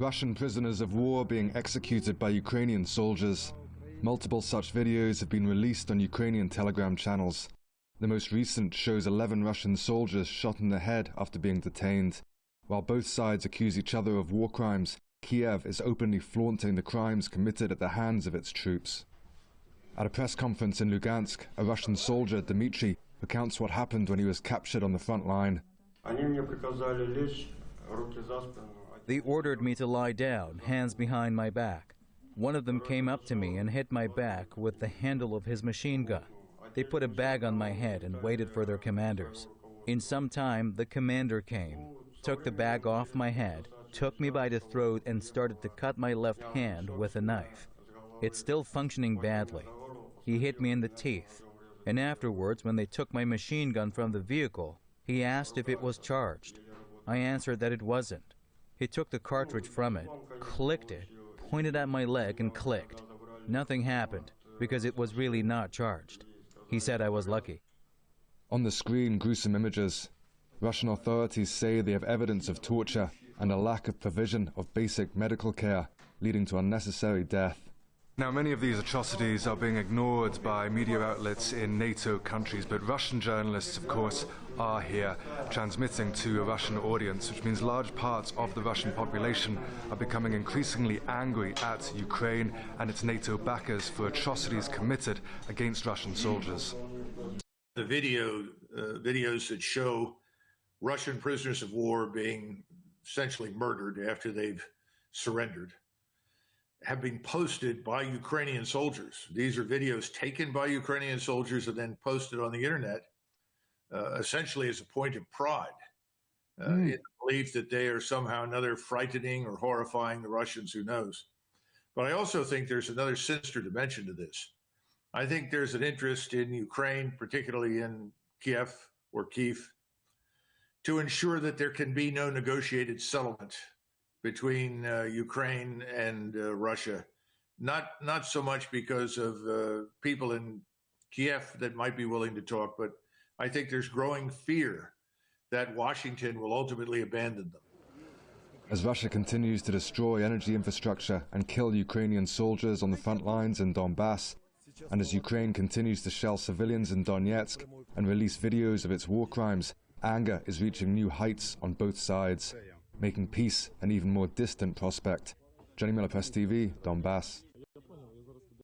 Russian prisoners of war being executed by Ukrainian soldiers. Multiple such videos have been released on Ukrainian Telegram channels. The most recent shows 11 Russian soldiers shot in the head after being detained. While both sides accuse each other of war crimes, Kiev is openly flaunting the crimes committed at the hands of its troops. At a press conference in Lugansk, a Russian soldier, Dmitry, recounts what happened when he was captured on the front line. They ordered me to lie down, hands behind my back. One of them came up to me and hit my back with the handle of his machine gun. They put a bag on my head and waited for their commanders. In some time, the commander came, took the bag off my head, took me by the throat and started to cut my left hand with a knife. It's still functioning badly. He hit me in the teeth. And afterwards, when they took my machine gun from the vehicle, he asked if it was charged. I answered that it wasn't. He took the cartridge from it, clicked it, pointed at my leg and clicked. Nothing happened because it was really not charged. He said I was lucky. On the screen, gruesome images. Russian authorities say they have evidence of torture and a lack of provision of basic medical care, leading to unnecessary death. Now, many of these atrocities are being ignored by media outlets in NATO countries, but Russian journalists, of course, are here transmitting to a Russian audience, which means large parts of the Russian population are becoming increasingly angry at Ukraine and its NATO backers for atrocities committed against Russian soldiers. The videos that show Russian prisoners of war being essentially murdered after they've surrendered have been posted by Ukrainian soldiers. These are videos taken by Ukrainian soldiers and then posted on the internet, essentially as a point of pride, in the belief that they are somehow or another frightening or horrifying the Russians, who knows. But I also think there's another sinister dimension to this. I think there's an interest in Ukraine, particularly in Kiev, to ensure that there can be no negotiated settlement between Ukraine and Russia, not so much because of people in Kiev that might be willing to talk, but I think there's growing fear that Washington will ultimately abandon them. As Russia continues to destroy energy infrastructure and kill Ukrainian soldiers on the front lines in Donbass, and as Ukraine continues to shell civilians in Donetsk and release videos of its war crimes, anger is reaching new heights on both sides, making peace an even more distant prospect. Johnny Miller, Press TV, Donbass.